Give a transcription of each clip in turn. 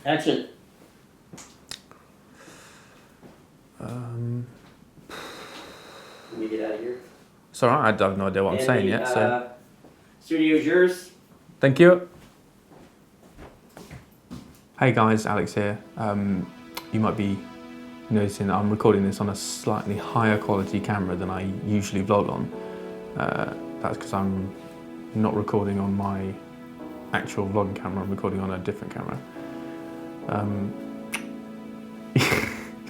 Action. Let me get out of here. It's alright, I have no idea what I'm saying yet, so... Studio's yours. Thank you. Hey guys, Alex here. You might be noticing that I'm recording this on a slightly higher quality camera than I usually vlog on. That's because I'm not recording on my actual vlogging camera, I'm recording on a different camera.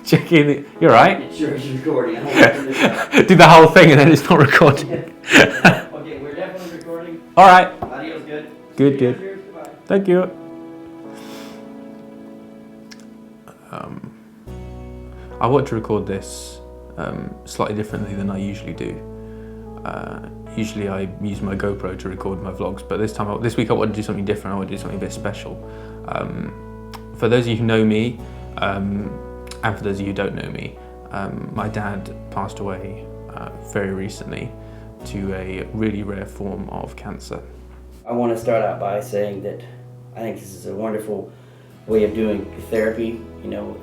Checking it. You're right. It sure is recording. Do the whole thing and then it's not recording. Okay, we're definitely recording. All right. Audio's good. Good, good. Yours, goodbye. Thank you. I want to record this slightly differently than I usually do. Usually I use my GoPro to record my vlogs, but this week I want to do something different. I want to do something a bit special. For those of you who know me, and for those of you who don't know me, my dad passed away very recently to a really rare form of cancer. I want to start out by saying that I think this is a wonderful way of doing therapy, you know,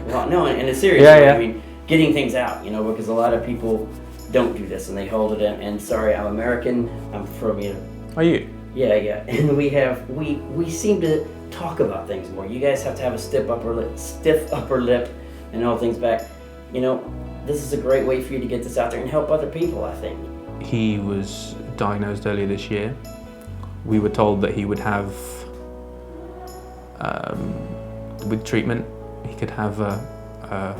well, no, in a serious way. Yeah. I mean, getting things out, you know, because a lot of people don't do this and they hold it in. And sorry, I'm American. I'm from, you know. Are you? Yeah. And we seem to talk about things more. You guys have to have a stiff upper lip and hold things back. You know, this is a great way for you to get this out there and help other people, I think. He was diagnosed earlier this year. We were told that he would have, with treatment, he could have a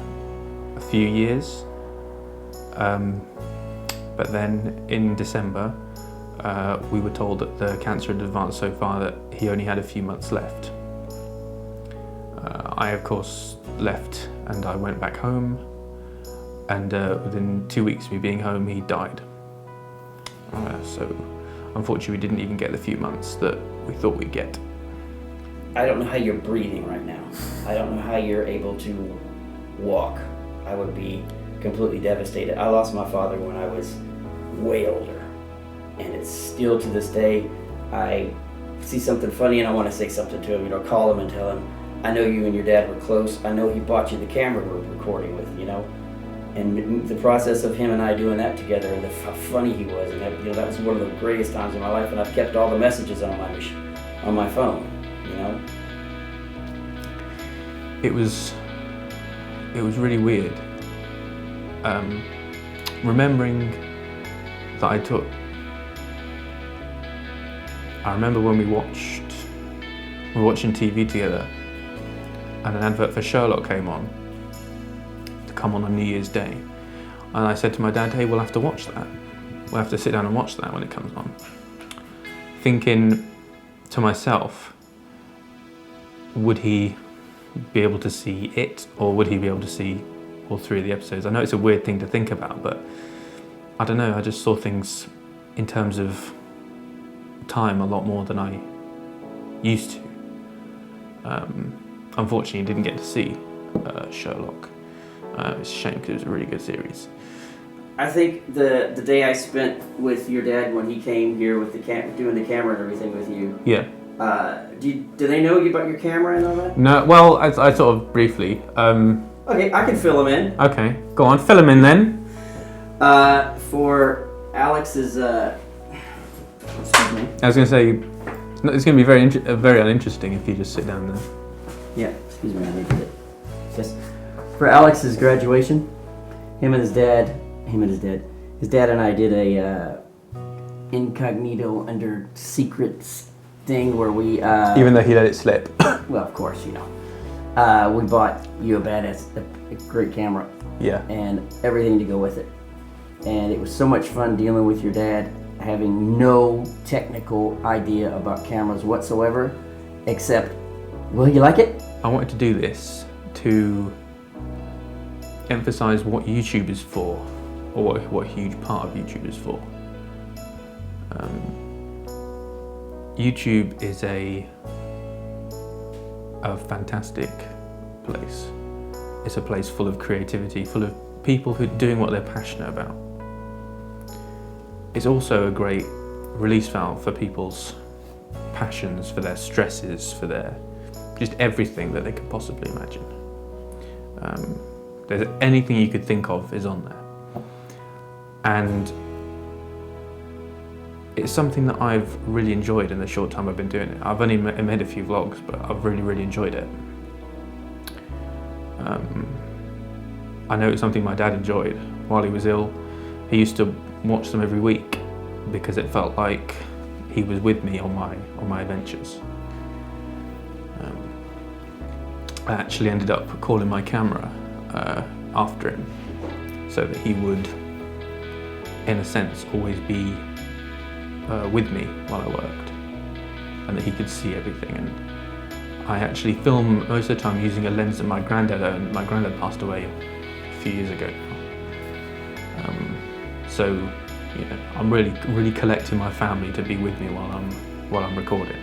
few years. But then in December, we were told that the cancer had advanced so far that he only had a few months left. I, of course, left and I went back home, and within 2 weeks of me being home, he died. So unfortunately, we didn't even get the few months that we thought we'd get. I don't know how you're breathing right now. I don't know how you're able to walk. I would be completely devastated. I lost my father when I was way older, and it's still to this day, I see something funny and I want to say something to him, you know, call him and tell him, I know you and your dad were close. I know he bought you the camera we're recording with, you know, and the process of him and I doing that together, and how funny he was, and that, you know, that was one of the greatest times in my life, and I've kept all the messages on my phone, you know. It was really weird. Remembering that I remember when we were watching TV together, and an advert for Sherlock came on New Year's Day, and I said to my dad, hey, we'll have to watch that. We'll have to sit down and watch that when it comes on. Thinking to myself, would he be able to see it, or would he be able to see all 3 of the episodes? I know it's a weird thing to think about, but I don't know, I just saw things in terms of time a lot more than I used to. Unfortunately, I didn't get to see Sherlock. It's a shame because it was a really good series. I think the day I spent with your dad when he came here with doing the camera and everything with you. Yeah. Do they know about your camera and all that? No, well, I sort of briefly. Okay, I can fill them in. Okay, go on, fill them in then. For Alex's, excuse me. I was going to say, it's going to be very uninteresting if you just sit down there. Yeah, excuse me, I need to get this. For Alex's graduation, his dad and I did a incognito under secret thing where we... Even though he let it slip. Well, of course, you know. We bought you a great camera. Yeah. And everything to go with it. And it was so much fun dealing with your dad, having no technical idea about cameras whatsoever, except, will you like it? I wanted to do this to emphasize what YouTube is for, or what a huge part of YouTube is for. YouTube is a fantastic place. It's a place full of creativity, full of people who are doing what they're passionate about. It's also a great release valve for people's passions, for their stresses, for their just everything that they could possibly imagine. There's anything you could think of is on there. And it's something that I've really enjoyed in the short time I've been doing it. I've only made a few vlogs, but I've really enjoyed it. I know it's something my dad enjoyed. While he was ill, he used to watch them every week because it felt like he was with me on my adventures. I actually ended up calling my camera after him so that he would, in a sense, always be with me while I worked, and that he could see everything. And I actually film most of the time using a lens that my granddad owned. My granddad passed away a few years ago now. So, you know, I'm really collecting my family to be with me while I'm recording.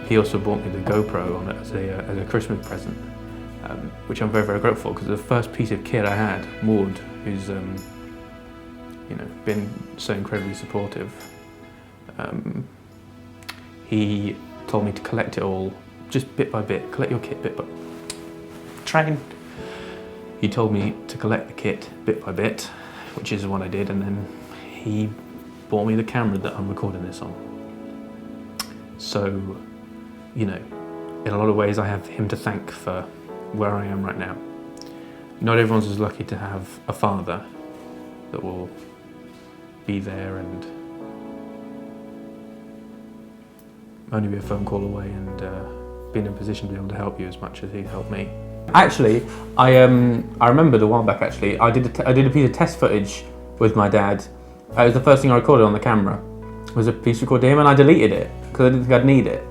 He also bought me the GoPro on it as a Christmas present, which I'm very grateful, because the first piece of kit I had, Maud, who's you know, been so incredibly supportive. He told me to collect it all, just bit by bit. Collect your kit bit by train. He told me to collect the kit bit by bit, which is what I did, and then he bought me the camera that I'm recording this on. So, you know, in a lot of ways I have him to thank for where I am right now. Not everyone's as lucky to have a father that will be there and only be a phone call away and be in a position to be able to help you as much as he helped me. Actually, I remembered a while back. Actually, I did a piece of test footage with my dad. It was the first thing I recorded on the camera. It was a piece recorded him, and I deleted it because I didn't think I'd need it.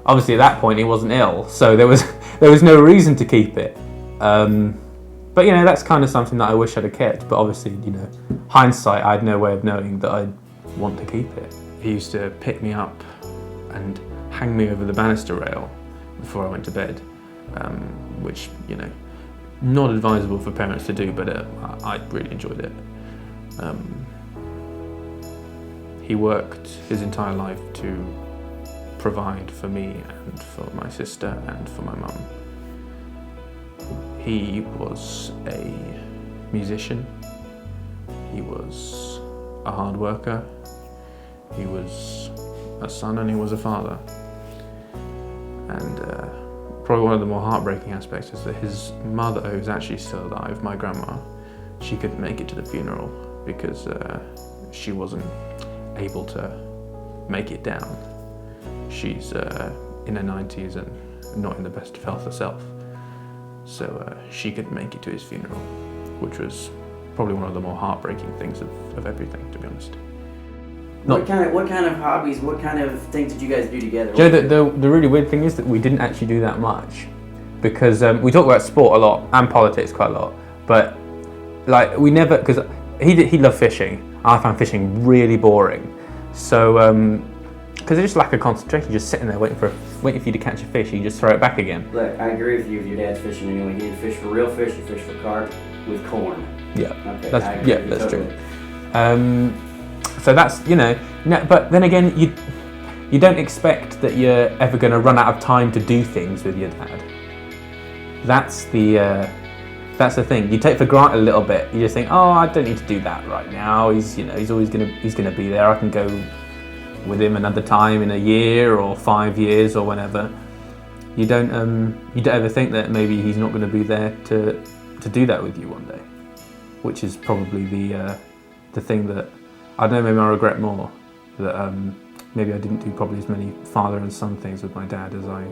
Obviously, at that point, he wasn't ill, so there was no reason to keep it. But you know, that's kind of something that I wish I'd have kept. But obviously, you know, hindsight, I had no way of knowing that I'd want to keep it. He used to pick me up and hang me over the banister rail before I went to bed, which, you know, not advisable for parents to do, but I really enjoyed it. He worked his entire life to provide for me and for my sister and for my mum. He was a musician, he was a hard worker, he was a son, and he was a father. And probably one of the more heartbreaking aspects is that his mother, who's actually still alive, my grandma, she couldn't make it to the funeral because she wasn't able to make it down. She's in her 90s and not in the best of health herself. So she couldn't make it to his funeral, which was probably one of the more heartbreaking things of everything, to be honest. What kind of hobbies, what kind of things did you guys do together? Joe, the really weird thing is that we didn't actually do that much, because we talk about sport a lot and politics quite a lot, but like we never, because he loved fishing. I found fishing really boring. So because it's just lack of concentration, just sitting there waiting for you to catch a fish, you just throw it back again. Look, I agree with you. If your dad's fishing anyway, he didn't fish for real fish. He fished for carp with corn. Yeah, okay, that's true. So that's, you know, but then again, you don't expect that you're ever going to run out of time to do things with your dad. That's the thing. You take for granted a little bit. You just think, oh, I don't need to do that right now. He's always gonna be there. I can go with him another time in a year or 5 years or whenever. You don't ever think that maybe he's not going to be there to do that with you one day, which is probably the thing that I don't know. Maybe I regret more that maybe I didn't do probably as many father and son things with my dad as I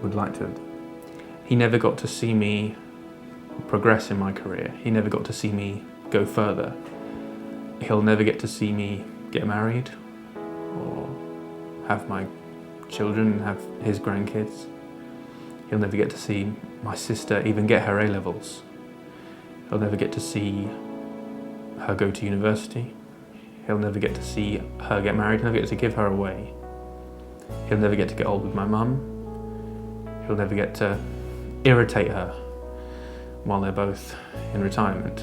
would like to have done. He never got to see me progress in my career. He never got to see me go further. He'll never get to see me get married or have my children, have his grandkids. He'll never get to see my sister even get her A-levels. He'll never get to see her go to university. He'll never get to see her get married. He'll never get to give her away. He'll never get to get old with my mum. He'll never get to irritate her while they're both in retirement.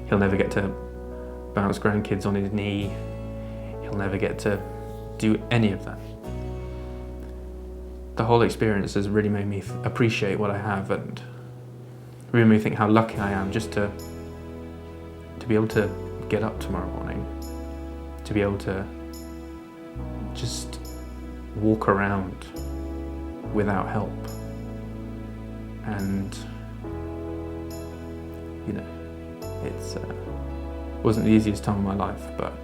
He'll never get to bounce grandkids on his knee. He'll never get to do any of that. The whole experience has really made me appreciate what I have, and really made me think how lucky I am just to be able to get up tomorrow morning, to be able to just walk around without help. And you know, it's wasn't the easiest time of my life, but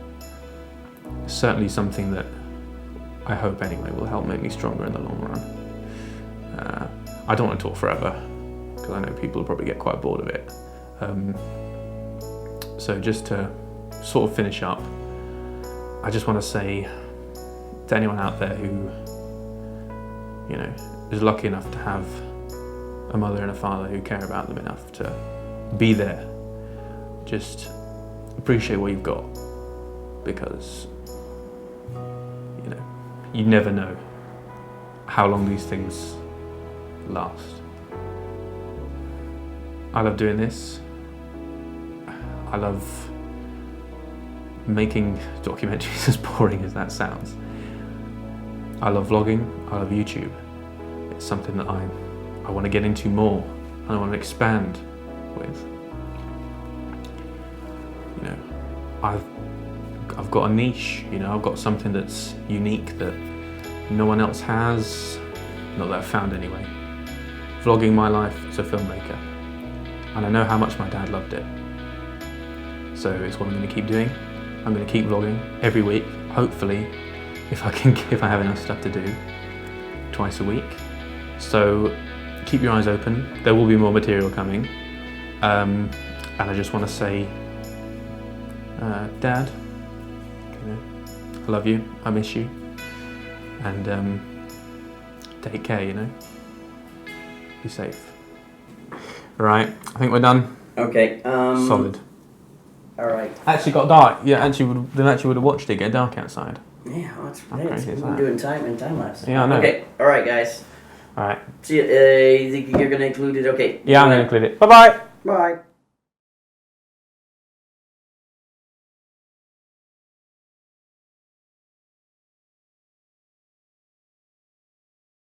certainly something that I hope anyway will help make me stronger in the long run. I don't want to talk forever because I know people will probably get quite bored of it. So just to sort of finish up, I just want to say to anyone out there who, you know, is lucky enough to have a mother and a father who care about them enough to be there, just appreciate what you've got, because you know, you never know how long these things last. I love doing this. I love making documentaries, as boring as that sounds. I love vlogging, I love YouTube. It's something that I want to get into more, and I want to expand with. You know, I've got a niche, you know, I've got something that's unique that no one else has, not that I've found anyway. Vlogging my life as a filmmaker. And I know how much my dad loved it. So it's what I'm going to keep doing. I'm going to keep vlogging every week, hopefully, if I have enough stuff to do, twice a week. So keep your eyes open. There will be more material coming. And I just want to say, Dad, you know, I love you, I miss you, and take care, you know, be safe. All right, I think we're done. Okay. Solid. All right. Actually got dark. Yeah, would have watched it get dark outside. Yeah, well, that's How great. crazy is We're that? doing time lapse. Yeah, I know. Okay. All right, guys. All right. See you. You think you're gonna include it? Okay. Yeah, I'm gonna include it. Bye bye. Bye.